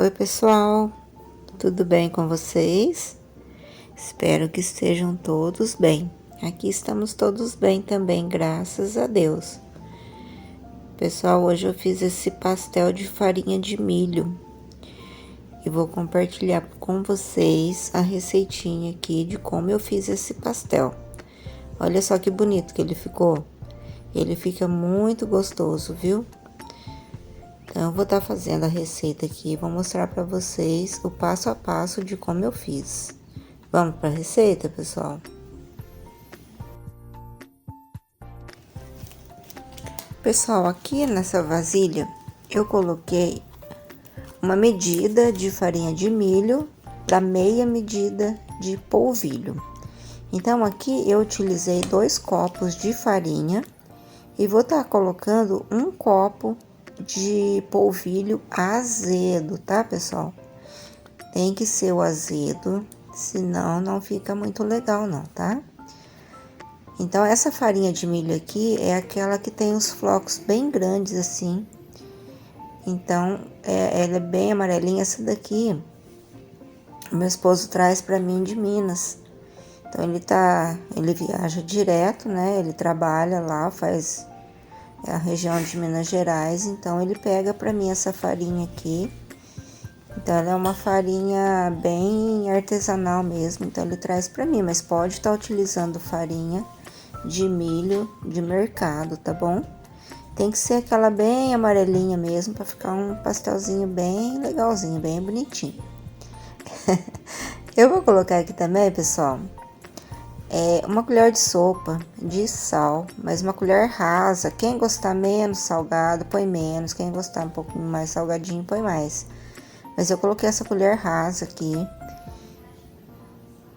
Oi, pessoal, tudo bem com vocês? Espero que estejam todos bem. Aqui estamos todos bem também, graças a Deus. Pessoal, hoje eu fiz esse pastel de farinha de milho e vou compartilhar com vocês a receitinha aqui de como eu fiz esse pastel. Olha só que bonito que ele ficou. Ele fica muito gostoso, viu? Então, eu vou estar fazendo a receita aqui, vou mostrar para vocês o passo a passo de como eu fiz. Vamos para a receita, pessoal? Pessoal, aqui nessa vasilha, eu coloquei uma medida de farinha de milho para meia medida de polvilho. Então, aqui eu utilizei 2 copos de farinha e vou estar colocando 1 copo de polvilho azedo, tá, pessoal? Tem que ser o azedo, senão não fica muito legal não, tá? Então, essa farinha de milho aqui é aquela que tem os flocos bem grandes assim. Então, ela é bem amarelinha. Essa daqui, meu esposo traz pra mim de Minas. Então, ele viaja direto, né? Ele trabalha lá, faz a região de Minas Gerais, então ele pega pra mim essa farinha aqui. Então, ela é uma farinha bem artesanal mesmo, então ele traz pra mim, mas pode estar utilizando farinha de milho de mercado, tá bom? Tem que ser aquela bem amarelinha mesmo, pra ficar um pastelzinho bem legalzinho, bem bonitinho. Eu vou colocar aqui também, pessoal, uma colher de sopa de sal, mas uma colher rasa. Quem gostar menos salgado, põe menos. Quem gostar um pouquinho mais salgadinho, põe mais. Mas eu coloquei essa colher rasa aqui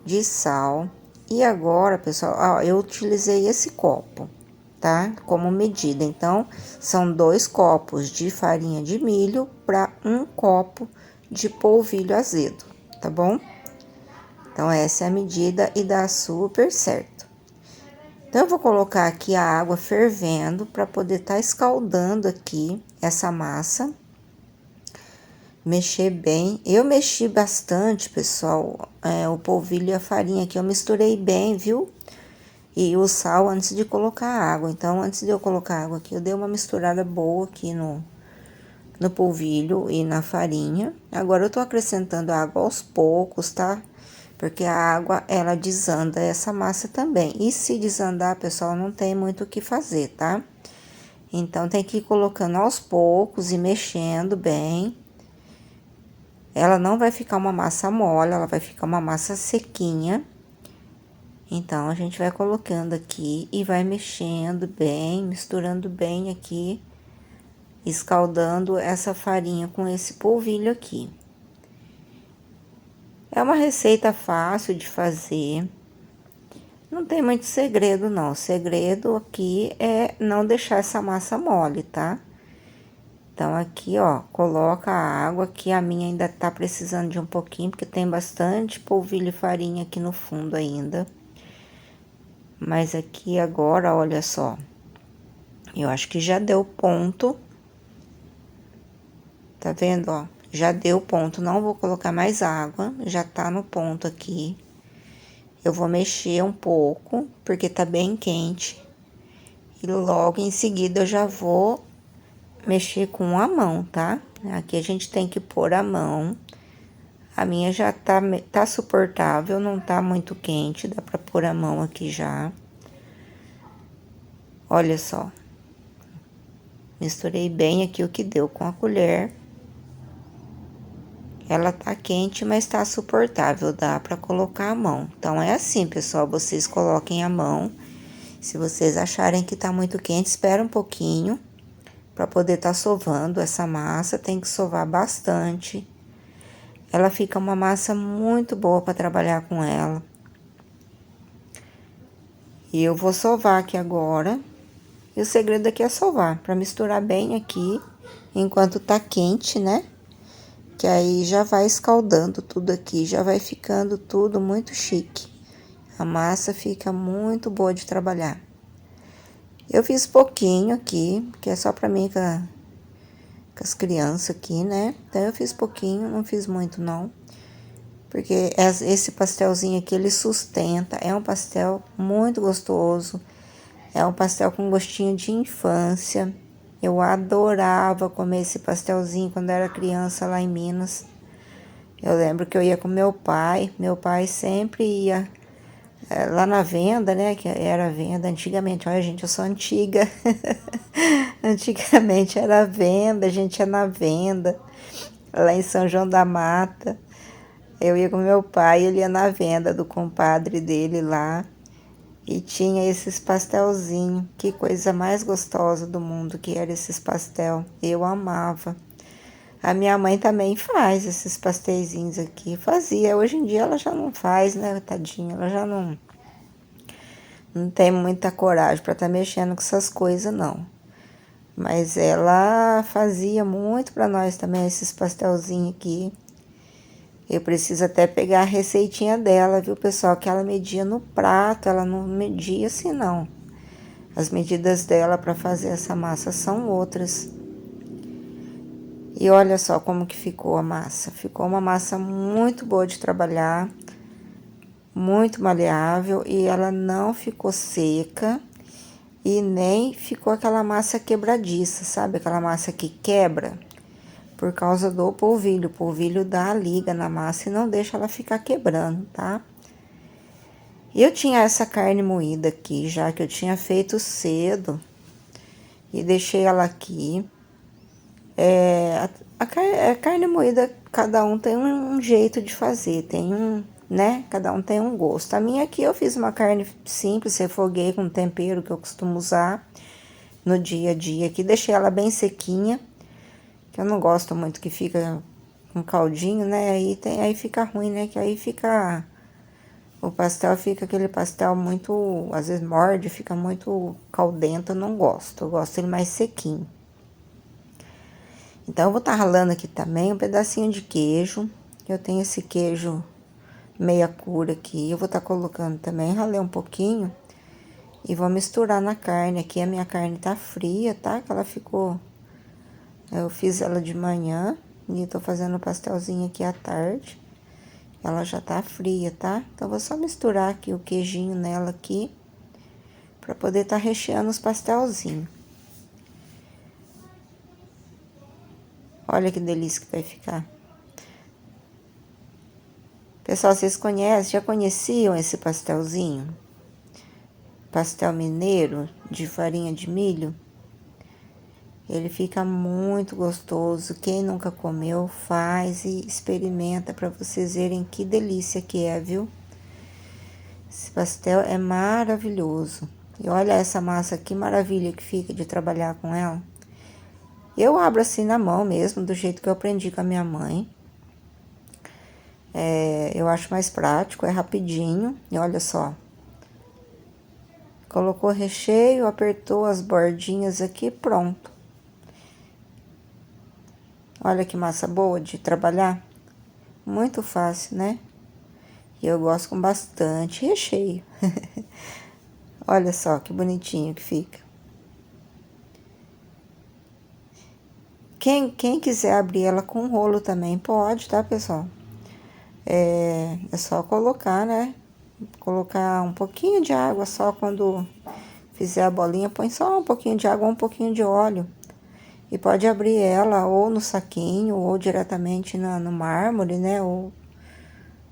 de sal. E agora, pessoal, ó, eu utilizei esse copo, tá? Como medida. Então, são 2 copos de farinha de milho para 1 copo de polvilho azedo, tá bom? Então, essa é a medida e dá super certo. Então, eu vou colocar aqui a água fervendo para poder estar escaldando aqui essa massa. Mexer bem. Eu mexi bastante, pessoal, o polvilho e a farinha aqui. Eu misturei bem, viu? E o sal antes de colocar a água. Então, antes de eu colocar a água aqui, eu dei uma misturada boa aqui no polvilho e na farinha. Agora, eu tô acrescentando água aos poucos, tá? Porque a água, ela desanda essa massa também. E se desandar, pessoal, não tem muito o que fazer, tá? Então, tem que ir colocando aos poucos e mexendo bem. Ela não vai ficar uma massa mole, ela vai ficar uma massa sequinha. Então, a gente vai colocando aqui e vai mexendo bem, misturando bem aqui, escaldando essa farinha com esse polvilho aqui. É uma receita fácil de fazer. Não tem muito segredo, não. O segredo aqui é não deixar essa massa mole, tá? Então, aqui, ó, coloca a água, que a minha ainda tá precisando de um pouquinho, porque tem bastante polvilho e farinha aqui no fundo ainda. Mas aqui agora, olha só, eu acho que já deu ponto. Tá vendo, ó? Já deu ponto, não vou colocar mais água, já tá no ponto aqui. Eu vou mexer um pouco, porque tá bem quente. E logo em seguida eu já vou mexer com a mão, tá? Aqui a gente tem que pôr a mão. A minha já tá suportável, não tá muito quente, dá pra pôr a mão aqui já. Olha só. Misturei bem aqui o que deu com a colher. Ela tá quente, mas tá suportável, dá pra colocar a mão. Então, é assim, pessoal, vocês coloquem a mão. Se vocês acharem que tá muito quente, espera um pouquinho pra poder tá sovando essa massa. Tem que sovar bastante. Ela fica uma massa muito boa pra trabalhar com ela. E eu vou sovar aqui agora. E o segredo aqui é sovar, pra misturar bem aqui, enquanto tá quente, né? Que aí já vai escaldando tudo aqui, já vai ficando tudo muito chique. A massa fica muito boa de trabalhar. Eu fiz pouquinho aqui, que é só pra mim com as crianças aqui, né? Então eu fiz pouquinho, não fiz muito não. Porque esse pastelzinho aqui, ele sustenta, é um pastel muito gostoso. É um pastel com gostinho de infância. Eu adorava comer esse pastelzinho quando era criança lá em Minas. Eu lembro que eu ia com meu pai sempre ia lá na venda, né, que era venda antigamente. Olha, gente, eu sou antiga. Antigamente era venda, a gente ia na venda, lá em São João da Mata. Eu ia com meu pai, ele ia na venda do compadre dele lá. E tinha esses pastelzinhos. Que coisa mais gostosa do mundo que era esses pastel. Eu amava. A minha mãe também faz esses pastéisinhos aqui. Fazia. Hoje em dia ela já não faz, né, tadinha? Ela já não tem muita coragem para estar mexendo com essas coisas, não. Mas ela fazia muito para nós também esses pastelzinhos aqui. Eu preciso até pegar a receitinha dela, viu, pessoal? Que ela media no prato, ela não media assim, não. As medidas dela para fazer essa massa são outras. E olha só como que ficou a massa. Ficou uma massa muito boa de trabalhar, muito maleável e ela não ficou seca e nem ficou aquela massa quebradiça, sabe? Aquela massa que quebra por causa do polvilho. O polvilho dá a liga na massa e não deixa ela ficar quebrando, tá? E eu tinha essa carne moída aqui, já que eu tinha feito cedo e deixei ela aqui. A carne moída, cada um tem um jeito de fazer, tem né? Cada um tem um gosto. A minha aqui eu fiz uma carne simples, refoguei com tempero que eu costumo usar no dia a dia aqui. Deixei ela bem sequinha, que eu não gosto muito que fica com caldinho, né? Aí fica ruim, né? Que aí fica... O pastel fica aquele pastel muito... Às vezes morde, fica muito caldento, eu não gosto. Eu gosto ele mais sequinho. Então, eu vou estar ralando aqui também um pedacinho de queijo. Eu tenho esse queijo meia cura aqui. Eu vou estar colocando também, ralei um pouquinho. E vou misturar na carne. Aqui a minha carne tá fria, tá? Que ela ficou... Eu fiz ela de manhã e tô fazendo o pastelzinho aqui à tarde. Ela já tá fria, tá? Então, vou só misturar aqui o queijinho nela aqui. Pra poder tá recheando os pastelzinhos. Olha que delícia que vai ficar. Pessoal, vocês conhecem, já conheciam esse pastelzinho? Pastel mineiro de farinha de milho. Ele fica muito gostoso. Quem nunca comeu, faz e experimenta para vocês verem que delícia que é, viu? Esse pastel é maravilhoso. E olha essa massa, que maravilha que fica de trabalhar com ela. Eu abro assim na mão mesmo, do jeito que eu aprendi com a minha mãe. Eu acho mais prático, é rapidinho. E olha só. Colocou recheio, apertou as bordinhas aqui, pronto. Olha que massa boa de trabalhar. Muito fácil, né? E eu gosto com bastante recheio. Olha só que bonitinho que fica. Quem quiser abrir ela com rolo também pode, tá, pessoal? É só colocar, né? Colocar um pouquinho de água só quando fizer a bolinha. Põe só um pouquinho de água, um pouquinho de óleo. E pode abrir ela ou no saquinho ou diretamente no mármore, né? Ou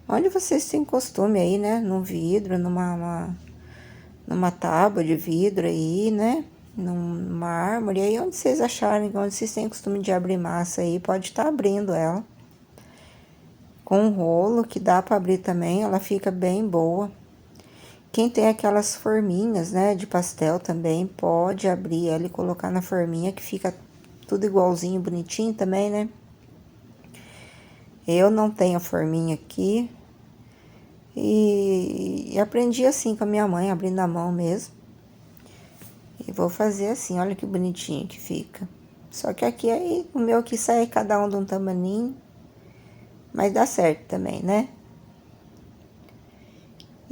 onde vocês têm costume aí, né? No vidro, numa tábua de vidro aí, né? Num mármore, aí onde vocês acharem, onde vocês têm costume de abrir massa aí, pode estar abrindo ela. Com um rolo, que dá para abrir também, ela fica bem boa. Quem tem aquelas forminhas, né, de pastel também, pode abrir ela e colocar na forminha, que fica tudo igualzinho, bonitinho também, né? Eu não tenho a forminha aqui. E aprendi assim com a minha mãe, abrindo a mão mesmo. E vou fazer assim, olha que bonitinho que fica. Só que aqui, aí, o meu aqui sai cada um de um tamaninho. Mas dá certo também, né?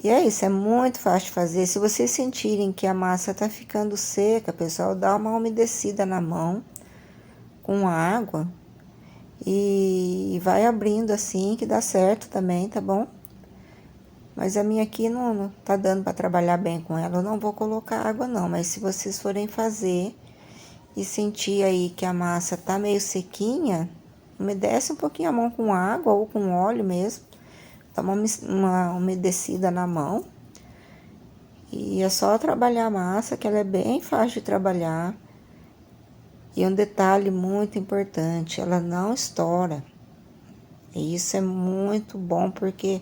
E é isso, é muito fácil de fazer. Se vocês sentirem que a massa tá ficando seca, pessoal, dá uma umedecida na mão com água e vai abrindo assim que dá certo também, tá bom? Mas a minha aqui não tá dando para trabalhar bem com ela, eu não vou colocar água não, mas se vocês forem fazer e sentir aí que a massa tá meio sequinha, umedece um pouquinho a mão com água ou com óleo mesmo, dá uma umedecida na mão. E é só trabalhar a massa, que ela é bem fácil de trabalhar. E um detalhe muito importante, ela não estoura. E isso é muito bom, porque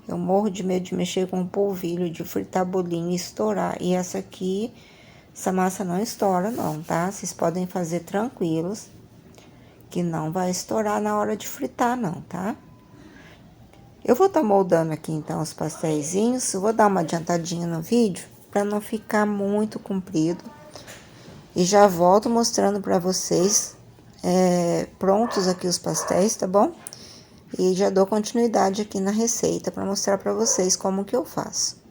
eu morro de medo de mexer com polvilho, de fritar bolinho e estourar. E essa massa não estoura não, tá? Vocês podem fazer tranquilos, que não vai estourar na hora de fritar não, tá? Eu vou estar moldando aqui então os pasteizinhos, vou dar uma adiantadinha no vídeo, para não ficar muito comprido. E já volto mostrando para vocês prontos aqui os pastéis, tá bom? E já dou continuidade aqui na receita para mostrar para vocês como que eu faço.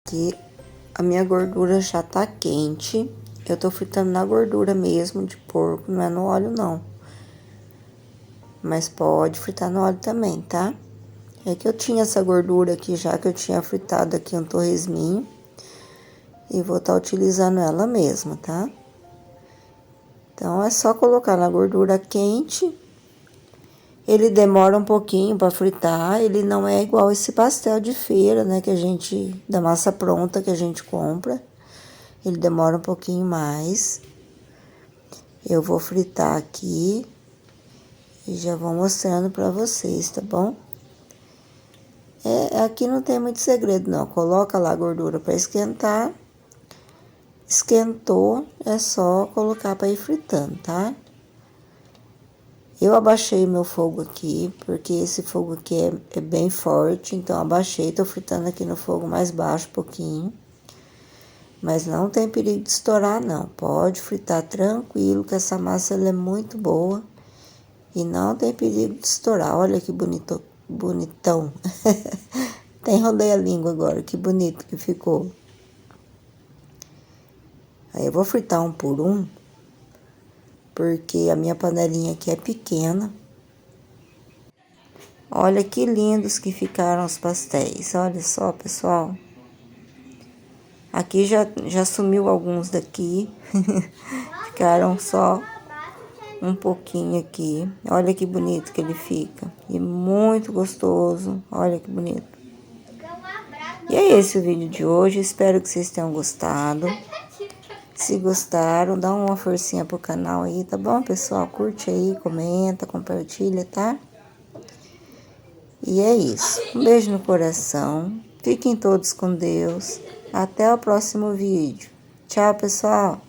Aqui a minha gordura já tá quente. Eu tô fritando na gordura mesmo de porco, não é no óleo não. Mas pode fritar no óleo também, tá? É que eu tinha essa gordura aqui já, que eu tinha fritado aqui um torresminho. E vou estar utilizando ela mesma, tá? Então, é só colocar na gordura quente. Ele demora um pouquinho para fritar, ele não é igual esse pastel de feira, né, da massa pronta que a gente compra. Ele demora um pouquinho mais. Eu vou fritar aqui e já vou mostrando para vocês, tá bom? Aqui não tem muito segredo não, coloca lá a gordura para esquentar. Esquentou, é só colocar para ir fritando, tá? Eu abaixei meu fogo aqui, porque esse fogo aqui é bem forte, então abaixei, tô fritando aqui no fogo mais baixo um pouquinho. Mas não tem perigo de estourar não, pode fritar tranquilo, que essa massa ela é muito boa. E não tem perigo de estourar, olha que bonitão. Até enrolei a língua agora, que bonito que ficou. Aí eu vou fritar um por um, porque a minha panelinha aqui é pequena. Olha que lindos que ficaram os pastéis, olha só, pessoal. Aqui já sumiu alguns daqui, ficaram só um pouquinho aqui. Olha que bonito que ele fica, e muito gostoso, olha que bonito. E é esse o vídeo de hoje, espero que vocês tenham gostado. Se gostaram, dá uma forcinha pro canal aí, tá bom, pessoal? Curte aí, comenta, compartilha, tá? E é isso. Um beijo no coração. Fiquem todos com Deus. Até o próximo vídeo. Tchau, pessoal!